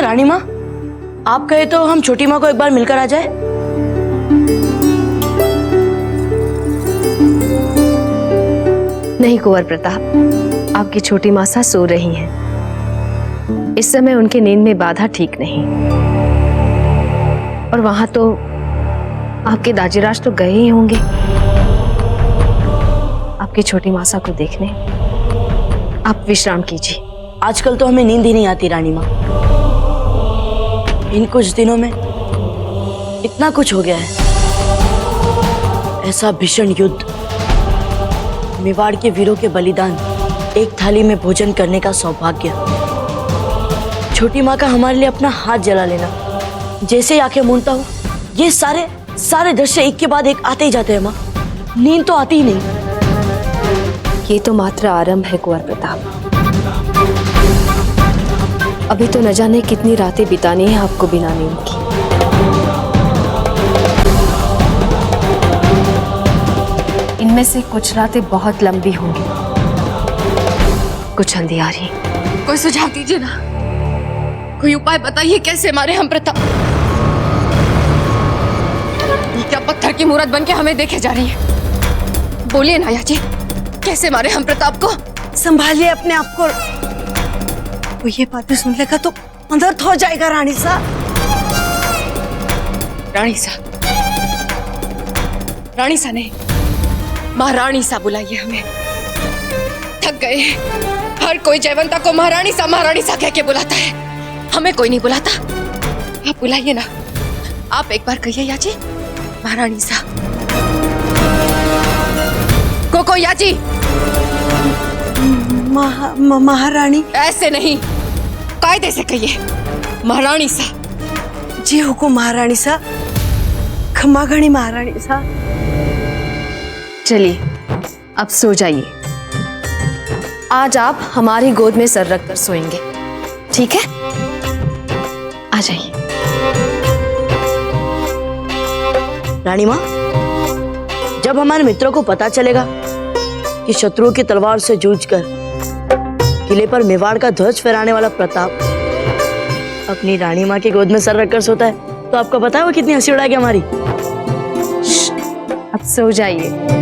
रानी माँ, आप कहे तो हम छोटी माँ को एक बार मिलकर आ जाए। नहीं कुंवर प्रताप, आपकी छोटी मासा सो रही हैं। इस समय उनकी नींद में बाधा ठीक नहीं, और वहां तो आपके दाजीराज तो गए ही होंगे आपकी छोटी मासा को देखने। आप विश्राम कीजिए। आजकल तो हमें नींद ही नहीं आती रानी माँ। इन कुछ दिनों में इतना कुछ हो गया है। ऐसा भीषण युद्ध, मेवाड़ के वीरों के बलिदान, एक थाली में भोजन करने का सौभाग्य, छोटी माँ का हमारे लिए अपना हाथ जला लेना। जैसे ही आंखें मूंदता हूँ, ये सारे दृश्य एक के बाद एक आते ही जाते हैं माँ। नींद तो आती ही नहीं। ये तो मात्र आरंभ है कुंवर प्रताप। अभी तो न जाने कितनी रातें बितानी है आपको बिना नींद की। इनमें से कुछ रातें बहुत लंबी होंगी, कुछ अंधियारी। कोई सुझाव दीजिए ना, कोई उपाय बताइए कैसे मारे हम प्रताप। ये क्या पत्थर की मूरत बनके हमें देखे जा रही है? बोलिए ना याची, कैसे मारे हम प्रताप को? संभालिए अपने आप को। वो ये बातें सुन लेगा तो अनर्थ हो जाएगा रानी साहब। रानी सा नहीं, महारानी सा बुलाइए हमें। थक गए, हर कोई जयवंता को महारानी सा कह के बुलाता है, हमें कोई नहीं बुलाता। आप बुलाइए ना, आप एक बार कहिए याची, महारानी सा। कोको याची। महारानी। ऐसे नहीं, कायदे से कहिए, महारानी सा। जी हुकुम महारानी सा। खमा घणी महारानी सा। चलिए अब सो जाइए। आज आप हमारी गोद में सर रखकर सोएंगे, ठीक है? आ जाइए। रानी माँ, जब हमारे मित्रों को पता चलेगा कि शत्रुओं की तलवार से जूझकर किले पर मेवाड़ का ध्वज फहराने वाला प्रताप अपनी रानी माँ की गोद में सर रखकर सोता है, तो आपको पता है वो कितनी हंसी उड़ाएगी हमारी। अब सो जाइए।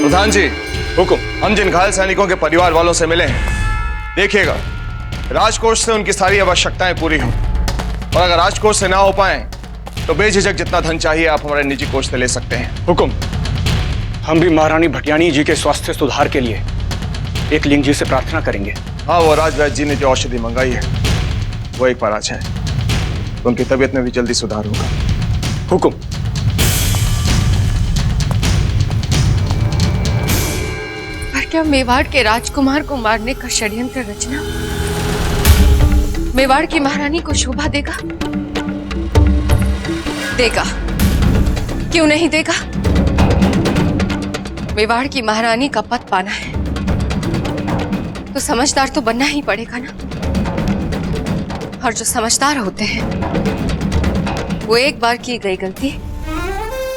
प्रधान जी, हुकुम। हम जिन घायल सैनिकों के परिवार वालों से मिले हैं, देखिएगा राजकोष से उनकी सारी आवश्यकताएं पूरी हों, और अगर राजकोष से ना हो पाए तो बेझिझक जितना धन चाहिए आप हमारे निजी कोष से ले सकते हैं। हुकुम। हम भी महारानी भटियाणी जी के स्वास्थ्य सुधार के लिए एक लिंग जी से प्रार्थना करेंगे। हाँ, वो राजवैद्य जी ने जो औषधि मंगाई है वो एक बार आ जाए, उनकी तबीयत में भी जल्दी सुधार होगा। हुकुम। पर क्या मेवाड़ के राजकुमार को मारने का षड्यंत्र रचना मेवाड़ की महारानी को शोभा देगा? देगा, क्यों नहीं देगा? मेवाड़ की महारानी का पद पाना है तो समझदार तो बनना ही पड़ेगा ना। और जो समझदार होते हैं वो एक बार की गई गलती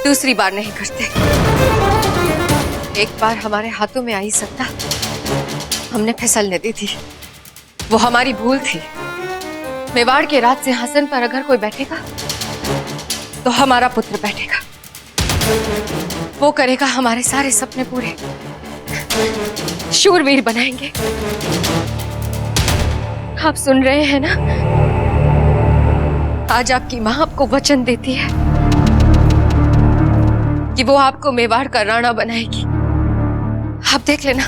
दूसरी बार नहीं करते। एक बार हमारे हाथों में आ ही सकता, हमने फिसलने दी थी, वो हमारी भूल थी। मेवाड़ के राज सिंहासन पर अगर कोई बैठेगा तो हमारा पुत्र बैठेगा, वो करेगा हमारे सारे सपने पूरे, शूरवीर बनाएंगे। आप सुन रहे हैं ना? आज आपकी मां आपको वचन देती है कि वो आपको मेवाड़ का राणा बनाएगी। आप देख लेना,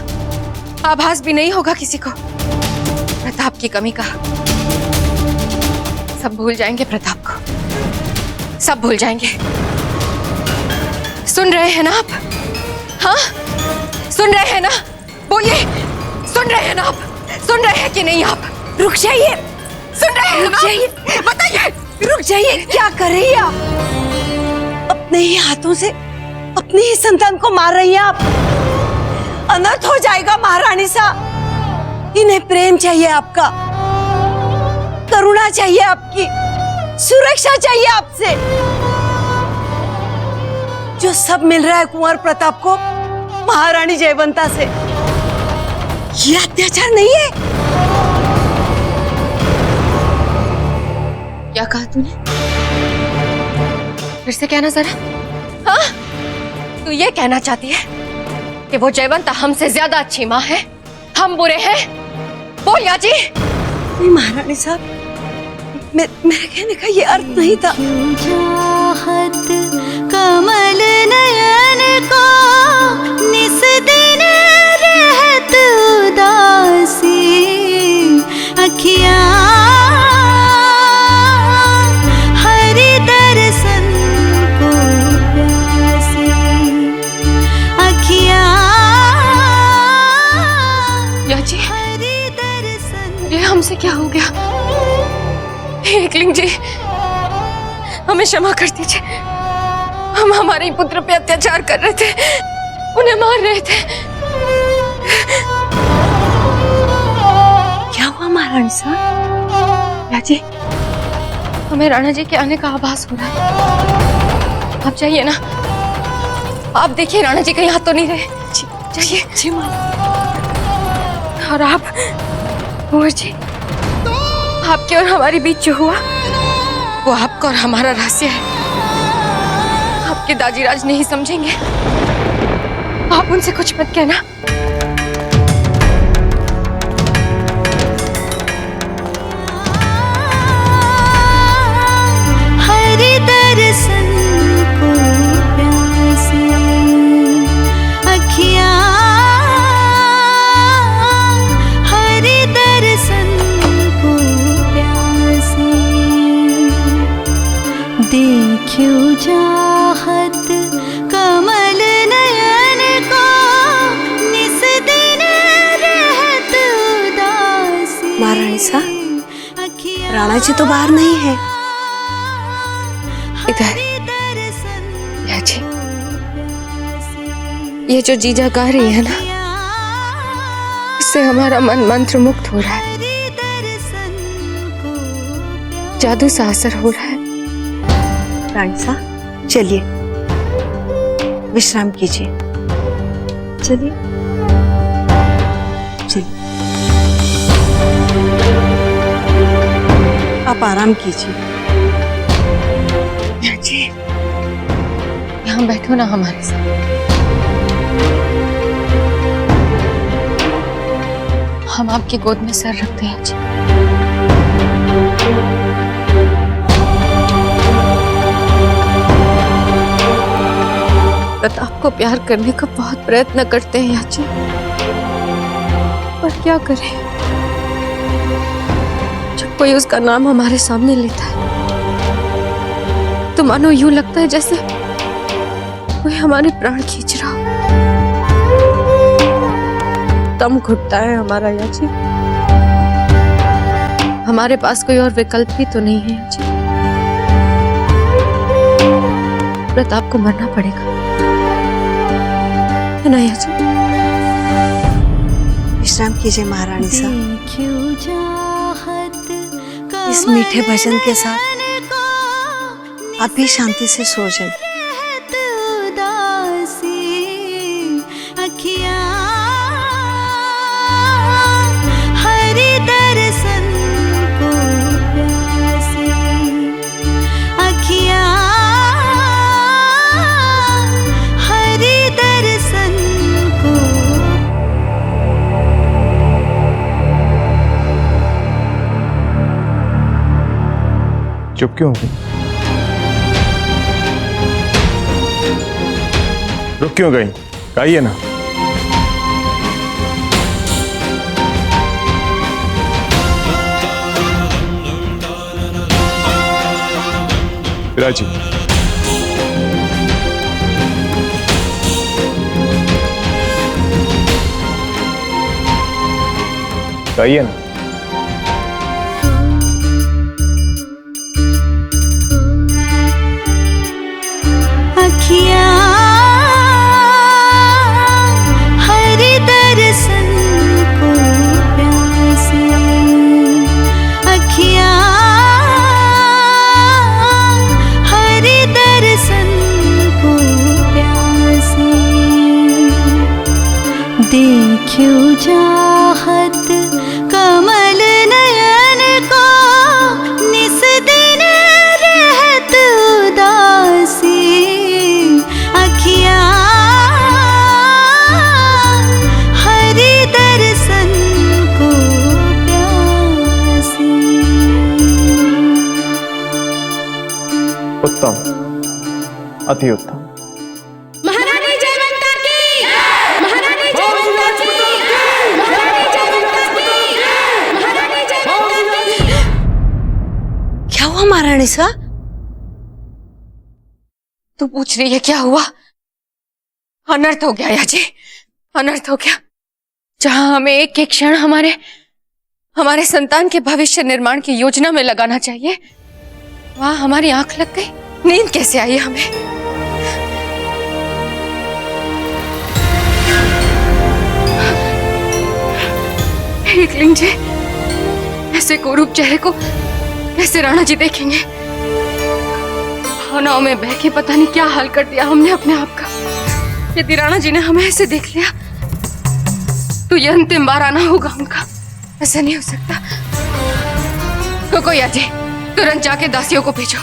आभास भी नहीं होगा किसी को प्रताप की कमी का। सब भूल जाएंगे प्रताप को, सब भूल जाएंगे। सुन रहे हैं ना आप? हाँ, सुन रहे हैं ना? बोलिए, सुन रहे हैं ना आप? सुन रहे हैं कि नहीं आप? रुक जाइए। सुन रहे हैं ना? रुक जाइए, बताइए। रुक जाइए, क्या कर रही हैं आप? अपने ही हाथों से अपनी ही संतान को मार रही हैं आप। अनर्थ हो जाएगा महारानी साहब। इन्हें प्रेम चाहिए आपका, करुणा चाहिए आपकी, सुरक्षा चाहिए आपसे। जो सब मिल रहा है कुंवर प्रताप को महारानी जयवंता से, ये अत्याचार नहीं है। क्या कहा तूने? फिर से कहना जरा। हाँ, तू ये कहना चाहती है कि वो जयवंता हमसे ज्यादा अच्छी माँ है, हम बुरे हैं? बोल याची। नहीं महारानी साहब, मेरे कहने का ये अर्थ नहीं था। चाहत कमल नयन को निस दिन रहत उदासी, अखियाँ हरि दर्शन को प्यासी, अखियाँ याची, हरि दर्शन। ये हमसे क्या हो गया? एकलिंग जी, हमें क्षमा कर दीजिए। हम हमारे पुत्र पे अत्याचार कर रहे थे, उन्हें मार रहे थे। क्या हुआ महारानी साहब? याची, हमें राणा जी के आने का आभास हो रहा है। आप जाइए ना, आप देखिए राणा जी कहीं हाथ तो नहीं रहे। जाइए। जी माँ। और आप कुंवर जी, आपके और हमारे बीच जो हुआ वो आपका और हमारा रहस्य है। आपके दाजीराज नहीं समझेंगे, आप उनसे कुछ मत कहना। हरि दर्शन को प्यासी, अखियाँ हरि दर्शन को प्यासी, देखियो चाहत कमल नयन को निस दिन रहत उदासी। महारानी साहब, राणा जी तो बाहर नहीं है। इधर याची, ये जो जीजा गा रही है ना, इससे हमारा मन मंत्र मुक्त हो रहा है, जादू सा असर हो रहा है। रानी साहब चलिए, विश्राम कीजिए। चलिए चलिए, आप आराम कीजिए। जी, यहाँ बैठो ना हमारे साथ। हम आपकी गोद में सर रखते हैं जी। प्रताप को प्यार करने का बहुत प्रयत्न करते हैं याची, पर क्या करें, जब कोई उसका नाम हमारे सामने लेता है तो मानो यूं लगता है जैसे कोई हमारे प्राण खींच रहा हो। दम घुटता है हमारा याची। हमारे पास कोई और विकल्प भी तो नहीं है याची। प्रताप को मरना पड़ेगा, है ना याची? विश्राम कीजिए महारानी साहब। इस मीठे भजन के साथ आप भी शांति से सो जाइए। हरि दर्शन को प्यासी, अखियाँ हरि दर्शन को। चुप क्यों हो गई? रुक क्यों गई? आइए ना। विराजी, आइए ना। अखियाँ हरि दर्शन को प्यासी, अखियाँ हरि दर्शन को प्यासी। देखियो चाहत कमल नयन को, निस दिन रहत उदासी, अखियाँ हरि दर्शन को प्यासी। उत्तम, अति उत्तम। महारानी जयवंता की, महारानी जयवंता की, महारानी जयवंता की, महारानी जयवंता की। क्या हुआ महारानी सा? तू पूछ रही है क्या हुआ? अनर्थ हो गया याजी, अनर्थ हो गया। जहां हमें एक एक क्षण हमारे संतान के भविष्य निर्माण की योजना में लगाना चाहिए, वहां हमारी आंख लग गई। नींद कैसे आई हमें? एक लिंग जी, ऐसे कुरूप चेहरे को कैसे राणा जी देखेंगे? भावनाओं में बह के पता नहीं क्या हाल कर दिया हमने अपने आप का। यदि राणा जी ने हमें ऐसे देख लिया तो यह अंतिम बार आना होगा उनका। ऐसा नहीं हो सकता। रुको याजी, तुरंत जाके दासियों को भेजो।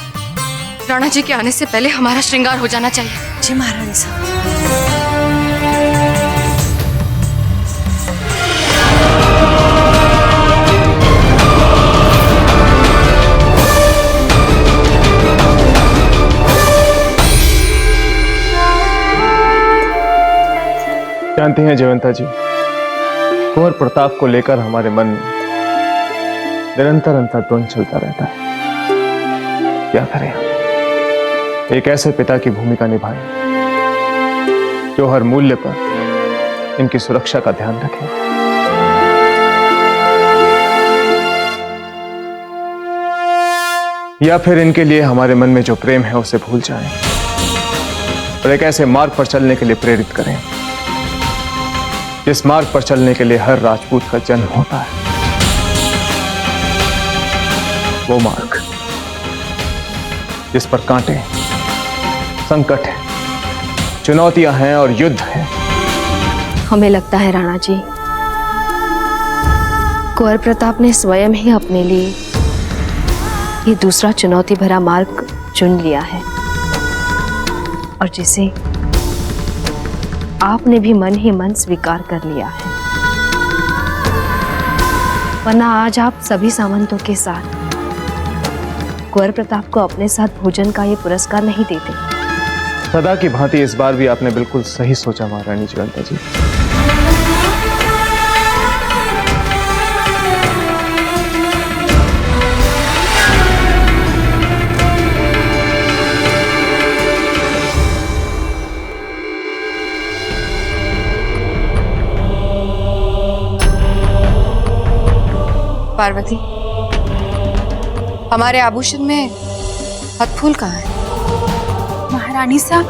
राणा जी के आने से पहले हमारा श्रृंगार हो जाना चाहिए। जी महारानी सा। जानती हैं जयवंता जी, कुंवर प्रताप को लेकर हमारे मन में निरंतर अंतर्द्वंद चलता रहता है। क्या करें हम? एक ऐसे पिता की भूमिका निभाएं जो हर मूल्य पर इनकी सुरक्षा का ध्यान रखे, या फिर इनके लिए हमारे मन में जो प्रेम है उसे भूल जाएं और एक ऐसे मार्ग पर चलने के लिए प्रेरित करें जिस मार्ग पर चलने के लिए हर राजपूत का जन्म होता है। वो मार्ग जिस पर कांटे, संकट है, चुनौतियां हैं और युद्ध है। हमें लगता है राणा जी, कुंवर प्रताप ने स्वयं ही अपने लिए ये दूसरा चुनौती भरा मार्ग चुन लिया है, और जिसे आपने भी मन ही मन स्वीकार कर लिया है। वरना आज आप सभी सामंतों के साथ कुंवर प्रताप को अपने साथ भोजन का ये पुरस्कार नहीं देते। सदा की भांति इस बार भी आपने बिल्कुल सही सोचा महारानी जयवंता जी। पार्वती, हमारे आभूषण में हथफूल कहाँ है? महारानी साहब,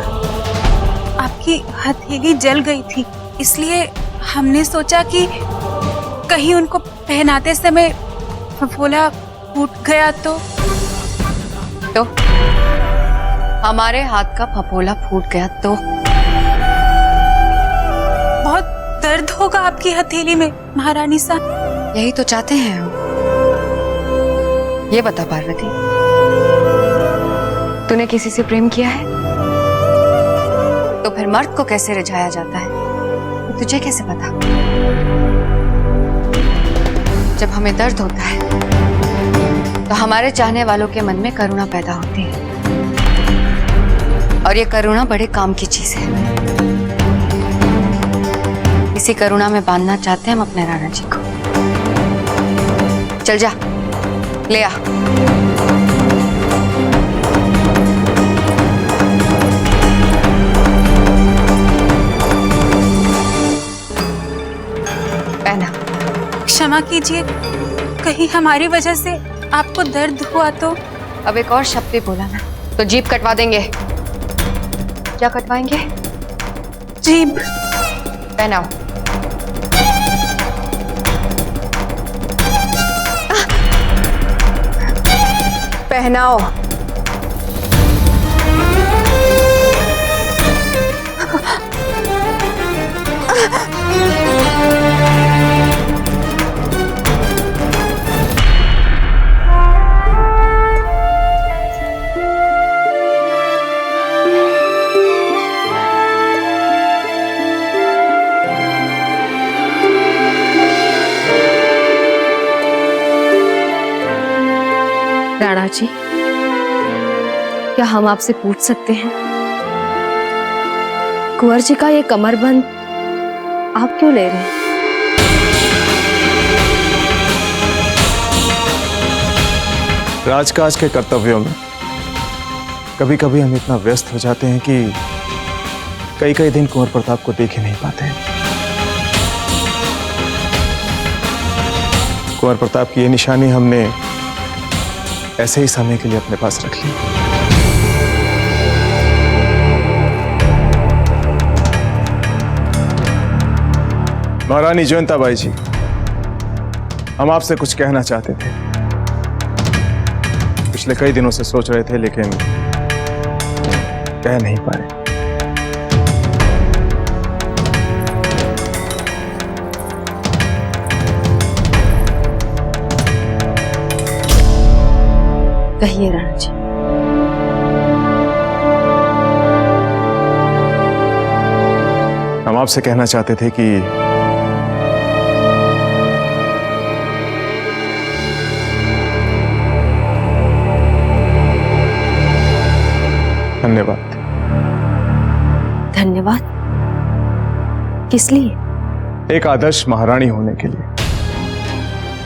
आपकी हथेली जल गई थी, इसलिए हमने सोचा कि कहीं उनको पहनाते समय फफोला फूट गया तो हमारे हाथ का फफोला फूट गया तो बहुत दर्द होगा आपकी हथेली में महारानी साहब। यही तो चाहते हैं हम। ये बता पार्वती, तूने किसी से प्रेम किया है? तो फिर मर्द को कैसे रिझाया जाता है, तुझे कैसे पता? जब हमें दर्द होता है तो हमारे चाहने वालों के मन में करुणा पैदा होती है, और ये करुणा बड़े काम की चीज है। इसी करुणा में बांधना चाहते हैं हम अपने राणा जी को। चल जा, ले आ। पहना। क्षमा कीजिए, कहीं हमारी वजह से आपको दर्द हुआ तो? अब एक और शब्द भी बोला ना तो जीभ कटवा देंगे। क्या कटवाएंगे? जीभ। पहनाओ। पहनाओ। राणा जी, क्या हम आपसे पूछ सकते हैं, कुंवर जी का ये कमरबंद आप क्यों ले रहे हैं? राजकाज के कर्तव्यों में कभी कभी हम इतना व्यस्त हो जाते हैं कि कई कई दिन कुंवर प्रताप को देख ही नहीं पाते। कुंवर प्रताप की ये निशानी हमने ऐसे ही समय के लिए अपने पास रख ली। महारानी जयंताबाई जी, हम आपसे कुछ कहना चाहते थे। पिछले कई दिनों से सोच रहे थे लेकिन कह नहीं पाए। कहिए राणा जी। हम आपसे कहना चाहते थे कि धन्यवाद। धन्यवाद किस लिए? एक आदर्श महारानी होने के लिए।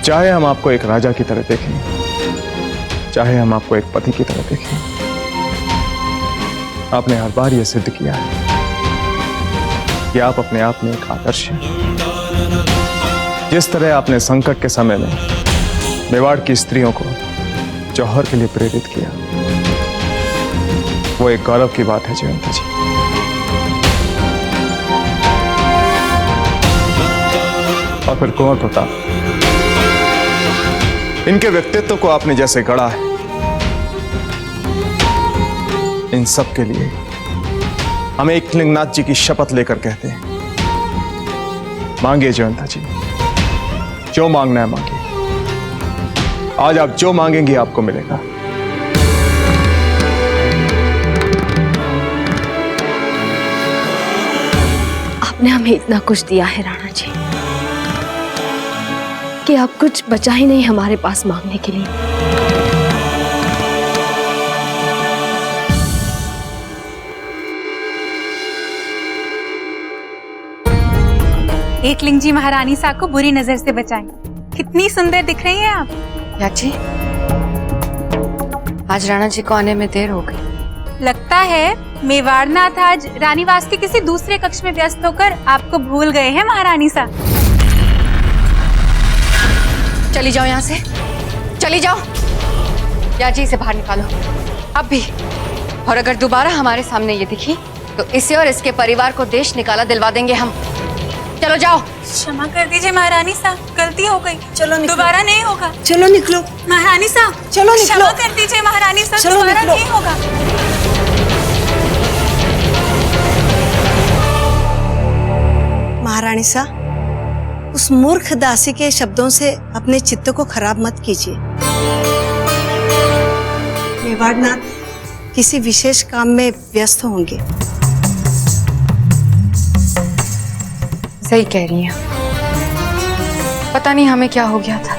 चाहे हम आपको एक राजा की तरह देखें, चाहे हम आपको एक पति की तरह देखें, आपने हर बार यह सिद्ध किया है कि आप अपने आप में एक आदर्श हैं। जिस तरह आपने संकट के समय में मेवाड़ की स्त्रियों को जौहर के लिए प्रेरित किया, वो एक गौरव की बात है जयंता जी। और फिर कुंवर प्रताप, इनके व्यक्तित्व को आपने जैसे गढ़ा है, इन सब के लिए हम एकलिंगनाथ जी की शपथ लेकर कहते हैं, मांगिए जयंता जी, जो मांगना है मांगिए। आज आप जो मांगेंगे आपको मिलेगा। आपने हमें इतना कुछ दिया है राणा जी कि आप कुछ बचा ही नहीं हमारे पास मांगने के लिए। एकलिंग जी महारानी साहब को बुरी नजर से बचाएं। कितनी सुंदर दिख रही हैं आप। याची, आज राणा जी को आने में देर हो गई। लगता है मेवाड़नाथ आज रानीवास के किसी दूसरे कक्ष में व्यस्त होकर आपको भूल गए हैं महारानी साहब। चली जाओ यहाँ से, चली जाओ। याची, इसे बाहर निकालो अब भी। और अगर दोबारा हमारे सामने ये दिखी तो इसे और इसके परिवार को देश निकाला दिलवा देंगे हम। चलो जाओ। क्षमा कर दीजिए महारानी साहब, गलती हो गई। चलो निकलो। दोबारा नहीं होगा। चलो निकलो महारानी साहब, चलो निकलो। क्षमा कर दीजिए महारानी साहब, चलो दोबारा निकलो। नहीं होगा। महारानी साहब, उस मूर्ख दासी के शब्दों से अपने चित्त को खराब मत कीजिए। मेवाड़नाथ किसी विशेष काम में व्यस्त होंगे। सही कह रही हैं। पता नहीं हमें क्या हो गया था,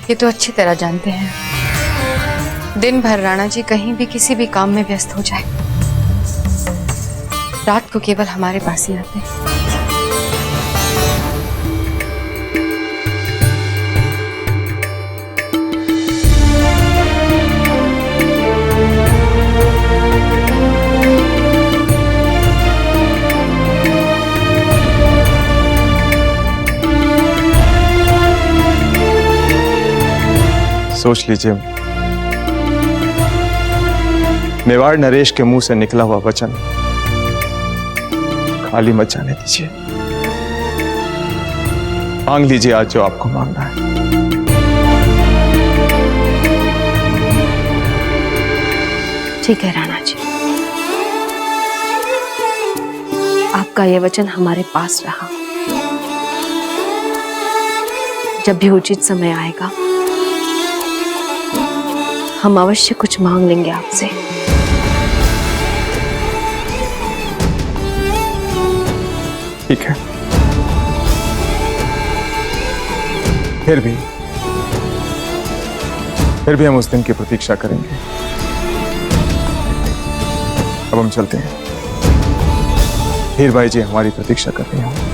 ये तो अच्छी तरह जानते हैं। दिन भर राणा जी कहीं भी किसी भी काम में व्यस्त हो जाए, रात को केवल हमारे पास ही आते हैं। सोच लीजिए, मेवाड़ नरेश के मुंह से निकला हुआ वचन खाली मत जाने दीजिए। मांग लीजिए आज जो आपको मांगना है। ठीक है राणा जी, आपका ये वचन हमारे पास रहा। जब भी उचित समय आएगा हम अवश्य कुछ मांग लेंगे आपसे। ठीक है, फिर भी हम उस दिन की प्रतीक्षा करेंगे। अब हम चलते हैं। हीर भाई जी हमारी प्रतीक्षा कर रहे हैं।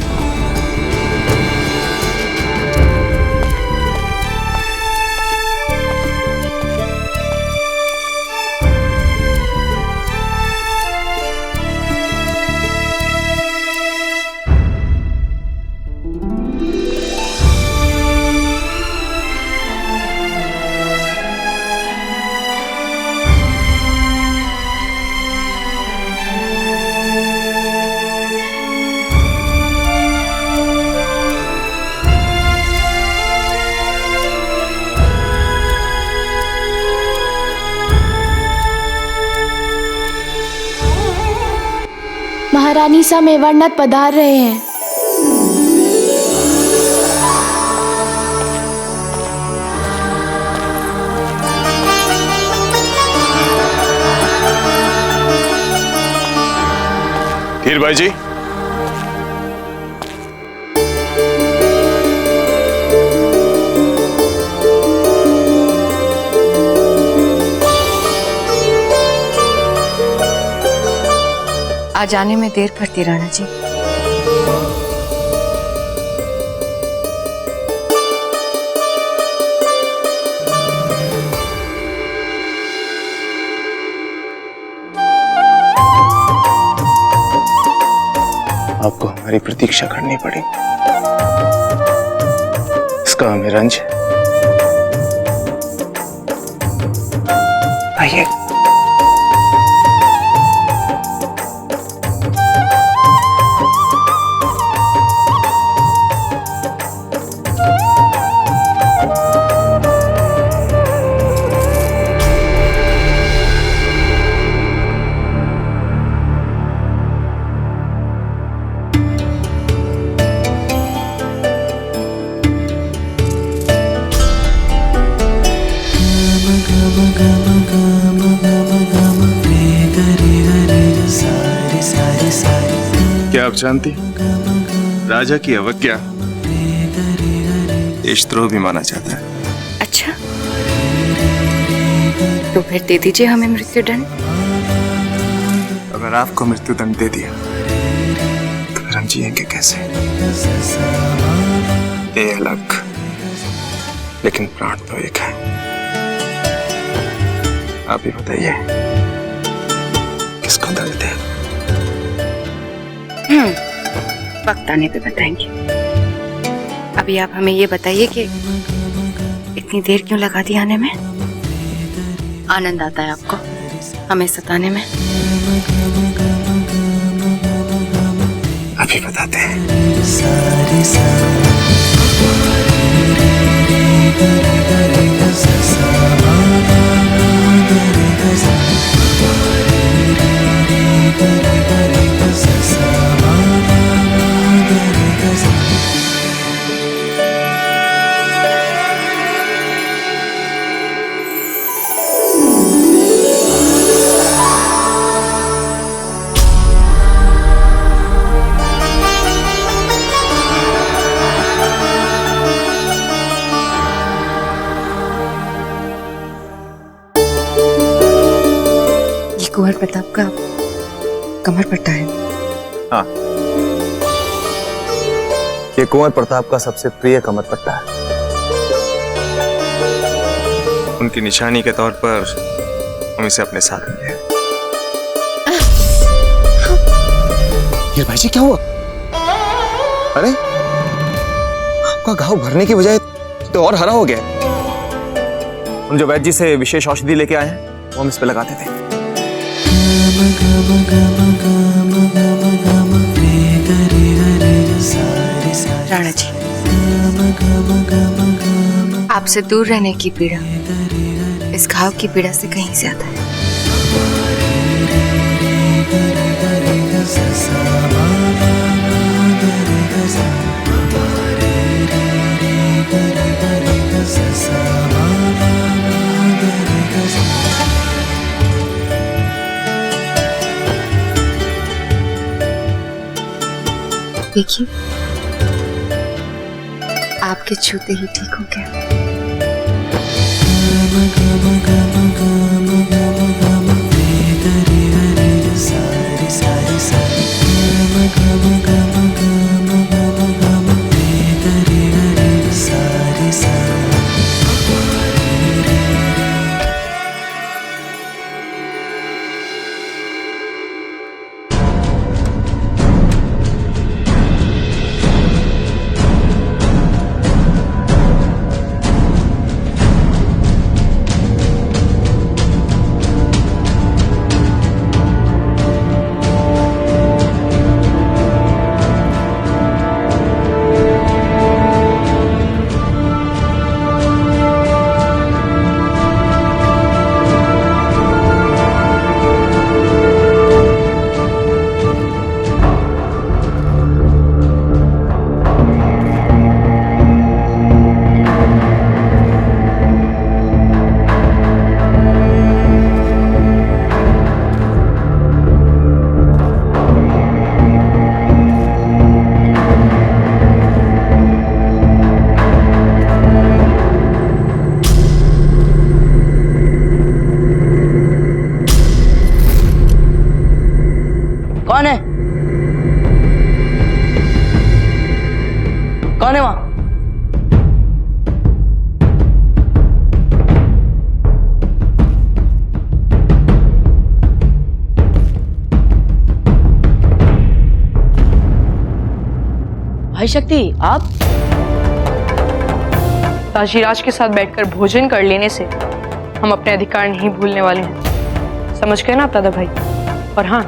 महारानी सा मेवाड़नाथ पधार रहे हैं। हीर भाई जी, आ जाने में देर करती राणा जी। आपको हमारी प्रतीक्षा करनी पड़ी, इसका हमें रंज है। आइए। क्या आप जानती, राजा की अवज्ञा देशद्रोह भी माना जाता है। अच्छा, तो फिर दे दीजिए हमें मृत्युदंड। अगर आपको मृत्युदंड दे दिया तो फिर हम जिएंगे कैसे? ये अलग, लेकिन प्राण तो एक है। आप ही बताइए किसको दंड दे? वक्त आने पे बताएंगे। अभी आप हमें ये बताइए कि इतनी देर क्यों लगा दी आने में? आनंद आता है आपको हमें सताने में? अभी बताते हैं। कुंवर प्रताप का कमर पट्टा है। हाँ, ये कुंवर प्रताप का सबसे प्रिय कमर पट्टा है। उनकी निशानी के तौर पर हम इसे अपने साथ लिए हैं। हीर भाई जी क्या हुआ? अरे आपका घाव भरने की बजाय तो और हरा हो गया। हम जो वैद्य जी से विशेष औषधि लेके आए हैं वो हम इस पे लगाते थे। राणा जी, आपसे दूर रहने की पीड़ा इस घाव की पीड़ा से कहीं ज्यादा है। देखिए, आपके छूते ही ठीक हो गया। कौन है? कौन है वहां? भाई शक्ति, आप? ताशीराज के साथ बैठकर भोजन कर लेने से हम अपने अधिकार नहीं भूलने वाले हैं। समझ गए ना आप दादा भाई? और हाँ,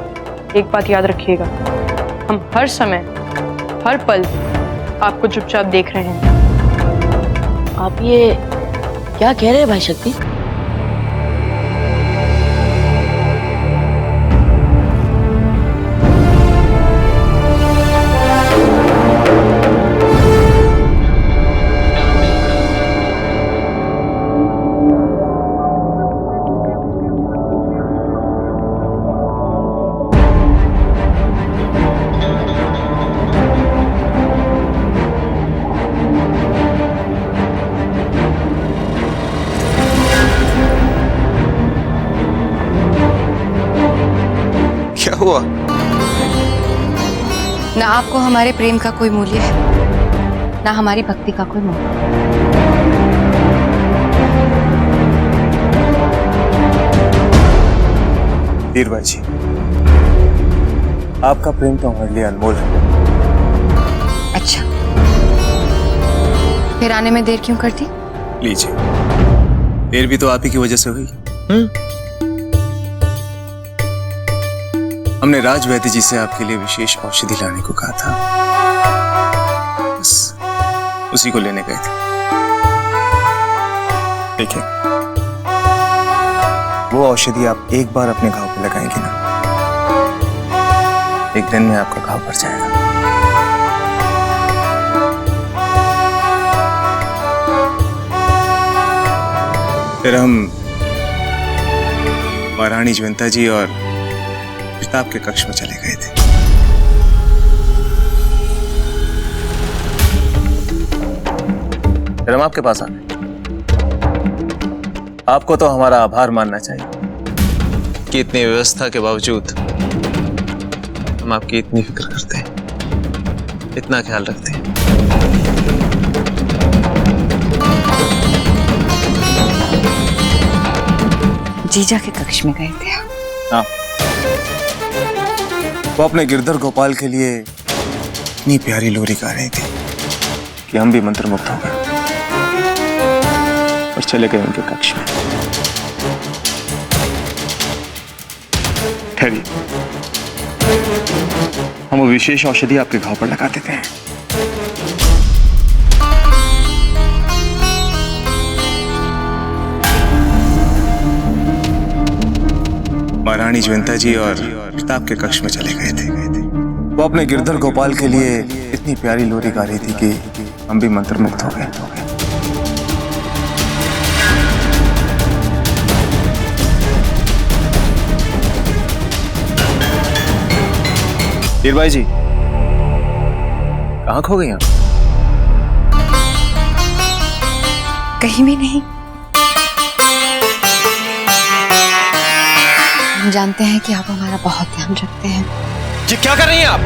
एक बात याद रखिएगा, हम हर समय हर पल आपको चुपचाप देख रहे हैं। आप ये क्या कह रहे हैं भाई शक्ति? क्या हुआ? ना आपको हमारे प्रेम का कोई मूल्य है, ना हमारी भक्ति का कोई मूल्य। वीरबाई जी, आपका प्रेम तो हमारे लिए अनमोल है। अच्छा, फिर आने में देर क्यों कर दी? लीजिए, देर भी तो आप ही की वजह से हुई। हमने राज वैद्य जी से आपके लिए विशेष औषधि लाने को कहा था, बस उसी को लेने गए थे। देखिए, वो औषधि आप एक बार अपने घाव पे लगाएंगे ना, एक दिन में आपका घाव भर जाएगा। फिर हम महारानी जयंता जी और प्रताप के कक्ष में चले गए थे। फिर हम आपके पास आ गए। आपको तो हमारा आभार मानना चाहिए कि इतनी व्यवस्था के बावजूद हम आपकी इतनी फिक्र करते हैं, इतना ख्याल रखते हैं। जीजा के कक्ष में गए थे। हाँ, वो अपने गिरधर गोपाल के लिए इतनी प्यारी लोरी गा रही थी कि हम भी मंत्रमुग्ध हो गए और चले गए उनके कक्ष में। ठहरिए, हम वो विशेष औषधि आपके घाव पर लगा देते हैं। महारानी जयंता जी और प्रताप के कक्ष में चले गए थे। वो अपने गिरधर गोपाल के लिए इतनी प्यारी लोरी गा रही थी कि हम भी मंत्रमुग्ध हो गए। हीरबाई जी, कहाँ खो गई आप? कहीं भी नहीं। हम जानते हैं कि आप हमारा बहुत ध्यान रखते हैं। जी क्या कर रही हैं आप?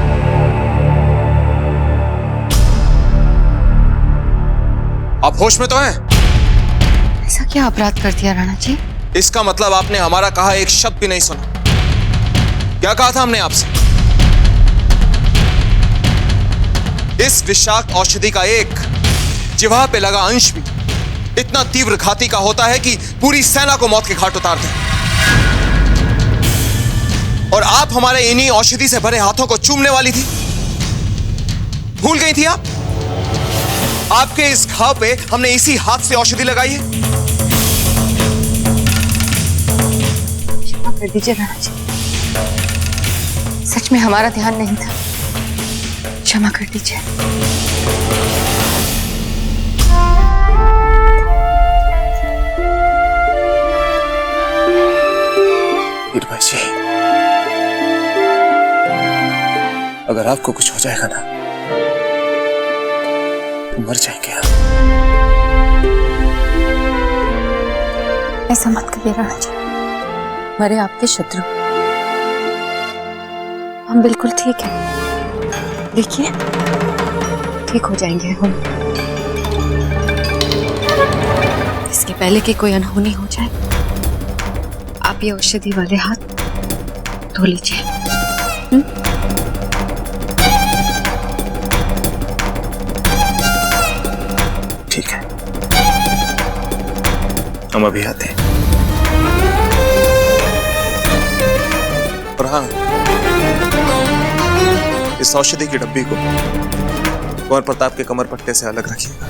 आप होश में तो हैं? ऐसा क्या अपराध कर दिया राणा जी? इसका मतलब आपने हमारा कहा एक शब्द भी नहीं सुना। क्या कहा था हमने आपसे? इस विषाक्त औषधि का एक जिह्वा पे लगा अंश भी इतना तीव्र घाती का होता है कि पूरी सेना को मौत के घाट उतार दे। और आप हमारे इन्हीं औषधि से भरे हाथों को चूमने वाली थी। भूल गई थी आप? आपके इस घाव पे हमने इसी हाथ से औषधि लगाई है। क्षमा कर दीजिए राणा जी, सच में हमारा ध्यान नहीं था। क्षमा कर दीजिए। हीरबाई जी, अगर आपको कुछ हो जाएगा ना तो मर जाएंगे आप। ऐसा मत करिए राणा जी, मरे आपके शत्रु, हम बिल्कुल ठीक हैं। देखिए ठीक हो जाएंगे हम। इसके पहले कि कोई अनहोनी हो जाए, आप ये औषधि वाले हाथ धो लीजिए। ठीक है, हम अभी आते हैं। और हाँ, इस औषधि की डब्बी को कुंवर प्रताप के कमर पट्टे से अलग रखिएगा।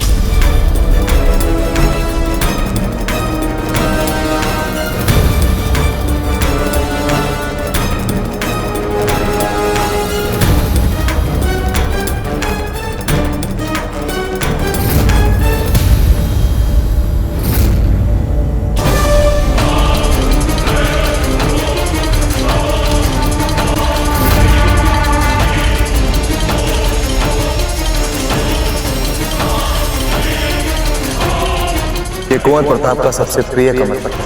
ये कुंवर प्रताप का सबसे प्रिय कमर पट्टा,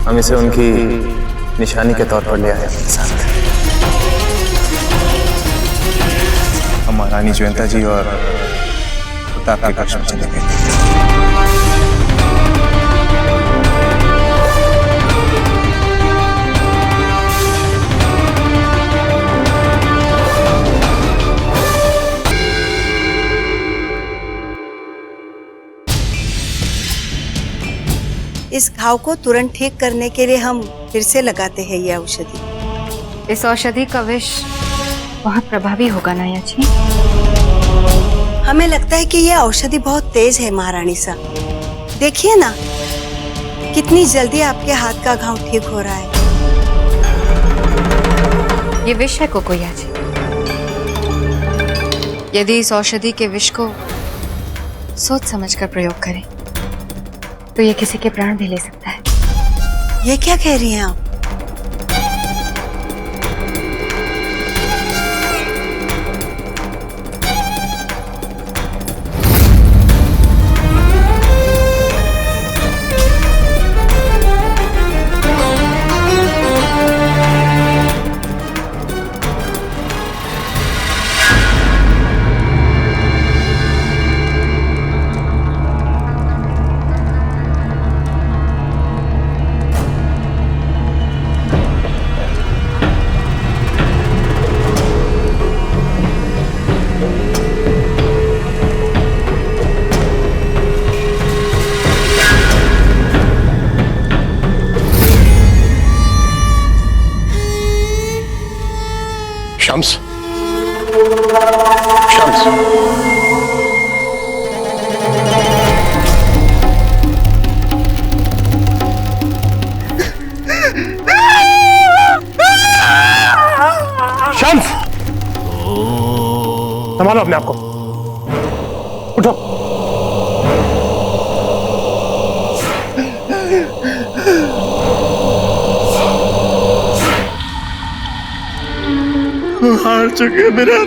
हम इसे उनकी निशानी के तौर पर ले आए अपने साथ। हम महारानी जयंता जी और प्रताप के कक्ष में चले गए। इस घाव को तुरंत ठीक करने के लिए हम फिर से लगाते हैं ये औषधि। इस औषधि का विष बहुत प्रभावी होगा नाया जी। हमें लगता है कि ये औषधि बहुत तेज है महारानी साहब। देखिए ना कितनी जल्दी आपके हाथ का घाव ठीक हो रहा है। ये विष है कोकोया जी। यदि इस औषधि के विष को सोच समझकर प्रयोग करें तो ये किसी के प्राण भी ले सकता है। ये क्या कह रही हैं आप? शम्स, शम्स, शम्स, संभालो अपने आप को, उठो। हार चुके मेरा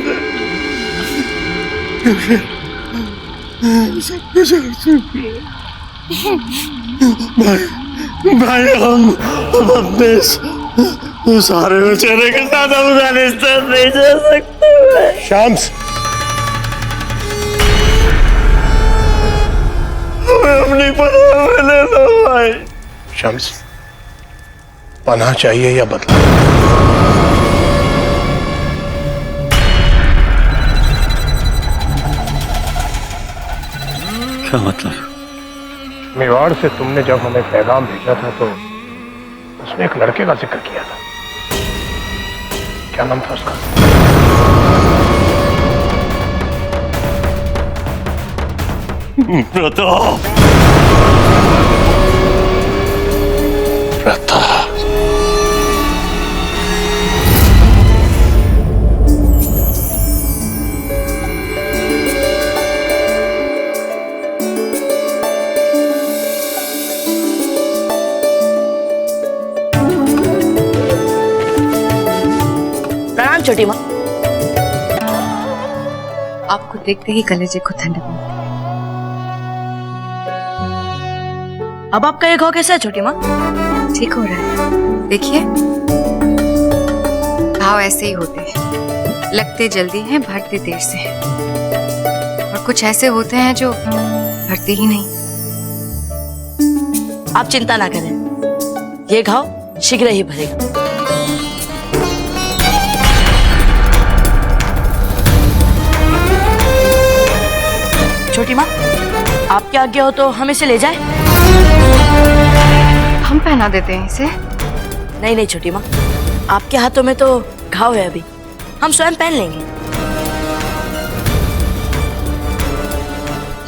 सब कुछ हार चुके भाई हम अपने सारे बेचारे के साथ अफगानिस्तान नहीं जा सकते। शम्स, हमें अपनी पनाह मिले ना भाई। शम्स, पनाह चाहिए या बदला? क्या मतलब? मेवाड़ से तुमने जब हमें पैगाम भेजा था तो उसमें एक लड़के का जिक्र किया था। क्या नाम था उसका? प्रताप। प्रताप। प्रणाम छोटी माँ। आपको देखते ही कलेजे को ठंडक मिलती है। अब आपका ये घाव कैसा है छोटी माँ? ठीक हो रहा है, देखिए घाव ऐसे ही होते हैं, लगते जल्दी हैं, भरते देर से हैं। और कुछ ऐसे होते हैं जो भरते ही नहीं। आप चिंता ना करें, ये घाव शीघ्र ही भरेगा। छोटी माँ, आपकी आज्ञा हो तो हम इसे ले जाएं? हम पहना देते हैं इसे। नहीं नहीं छोटी माँ, आपके हाथों में तो घाव है, अभी हम स्वयं पहन लेंगे।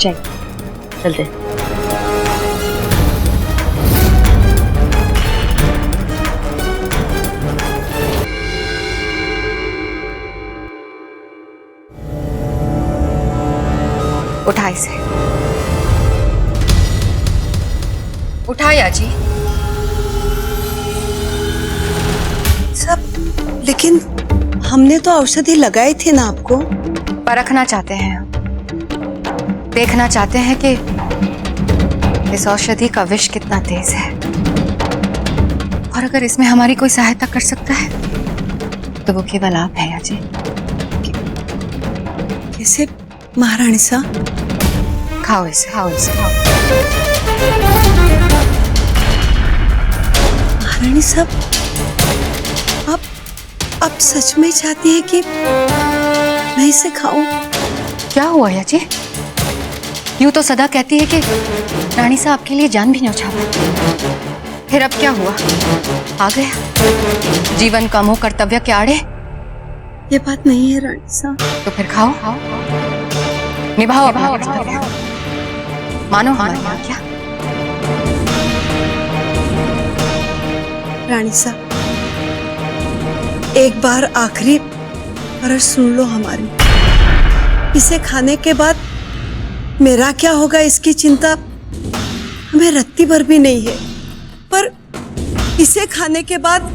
चलते। उठा इसे, उठाया जी। सब, लेकिन हमने तो औषधि लगाई थी ना आपको। परखना चाहते हैं हम, देखना चाहते हैं कि इस औषधि का विष कितना तेज है, और अगर इसमें हमारी कोई सहायता कर सकता है तो वो केवल आप हैं अजय। कैसे महारानी साहब? खाओ इसे, खाओ इसे, खाओ। महारानी साहब, आप सच में चाहती हैं कि मैं इसे खाऊं? क्या हुआ याची? यूं तो सदा कहती है कि रानी साहब आपके लिए जान भी न्यौछावर, फिर अब क्या हुआ? आ गया जीवन का मोह कर्तव्य के आड़े। ये बात नहीं है रानी साहब। तो फिर खाओ, खाओ, निभाओ अपना कर्तव्य, मानो हमारी आज्ञा। रानी साहब, एक बार आखिरी अर्ज सुन लो हमारी। इसे खाने के बाद मेरा क्या होगा इसकी चिंता हमें रत्ती भर भी नहीं है, पर इसे खाने के बाद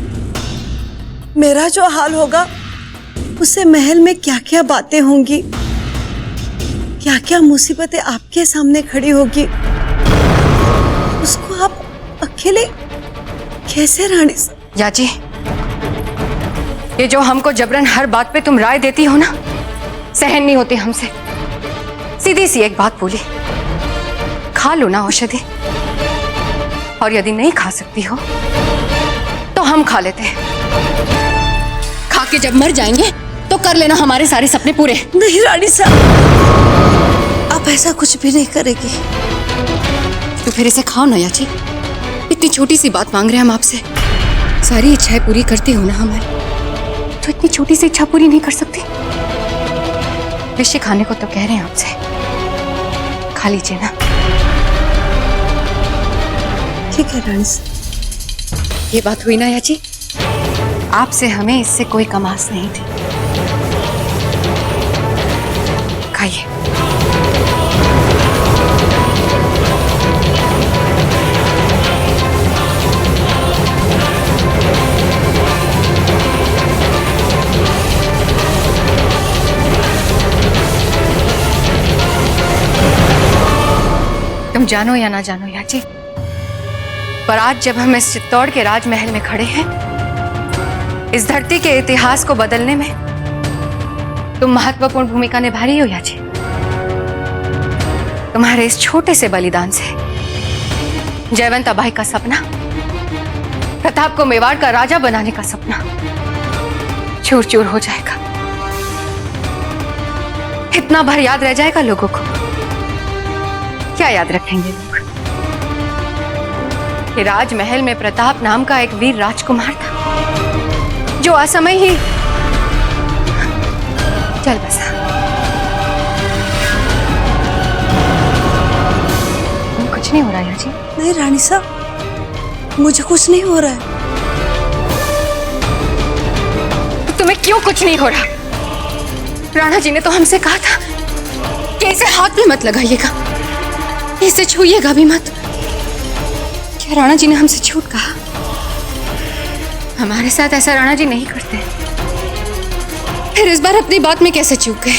मेरा जो हाल होगा, उससे महल में क्या क्या बातें होंगी, क्या क्या मुसीबतें आपके सामने खड़ी होगी, उसको आप अकेले कैसे रानी साहब? याची, ये जो हमको जबरन हर बात पे तुम राय देती हो ना, सहन नहीं होती हमसे। सीधी सी एक बात बोली, खा लो ना औषधि, और यदि नहीं खा सकती हो तो हम खा लेते हैं। खा के जब मर जाएंगे तो कर लेना हमारे सारे सपने पूरे। नहीं रानी साहब, आप ऐसा कुछ भी नहीं करेगी। तो फिर इसे खाओ ना याची, इतनी छोटी सी बात मांग रहे हैं हम आपसे, सारी इच्छाएं पूरी करती हो ना हमारी। तो इतनी छोटी सी इच्छा पूरी नहीं कर सकती? विषय खाने को तो कह रहे हैं आपसे, खा लीजिए ना। ठीक है रानी सा। ये बात हुई ना याची, आपसे हमें इससे कोई कमास नहीं थी। खाइए। तुम जानो या ना जानो याची, पर आज जब हम इस चित्तौड़ के राजमहल में खड़े हैं, इस धरती के इतिहास को बदलने में तुम महत्वपूर्ण भूमिका निभा रही हो याची। तुम्हारे इस छोटे से बलिदान से जयवंता बाई का सपना, प्रताप को मेवाड़ का राजा बनाने का सपना चूर चूर हो जाएगा। इतना भर याद रह जाएगा लोगों को। क्या याद रखेंगे लोग कि राजमहल में प्रताप नाम का एक वीर राजकुमार था जो असमय ही चल बसा। कुछ नहीं हो रहा याची? नहीं रानी साहब, मुझे कुछ नहीं हो रहा है। तुम्हें क्यों कुछ नहीं हो रहा? राणा जी ने तो हमसे कहा था कि इसे हाथ में मत लगाइएगा, इसे छूइएगा भी मत। क्या राणा जी ने हमसे झूठ कहा? हमारे साथ ऐसा राणा जी नहीं करते। फिर इस बार अपनी बात में कैसे चूक गए?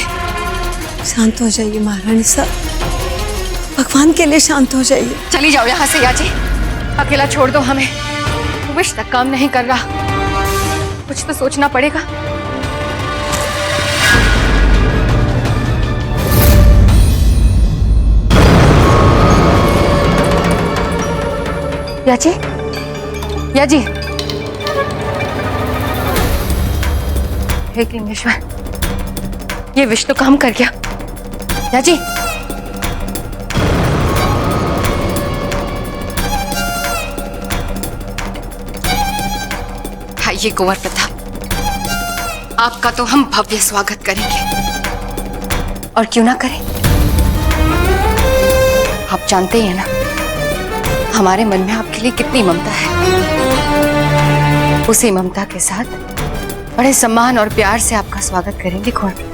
शांत हो जाइए महारानी साहब, भगवान के लिए शांत हो जाइए। चली जाओ यहाँ से याची, अकेला छोड़ दो हमें। विष तक काम नहीं कर रहा, कुछ तो सोचना पड़ेगा। याची, याजी, हे लिंगेश्वर, ये विष तो काम कर गया। याजी, आइए कुंवर प्रताप, आपका तो हम भव्य स्वागत करेंगे। और क्यों ना करें? आप जानते ही हैं ना हमारे मन में आपके लिए कितनी ममता है। उसी ममता के साथ बड़े सम्मान और प्यार से आपका स्वागत करेंगे कुंवर।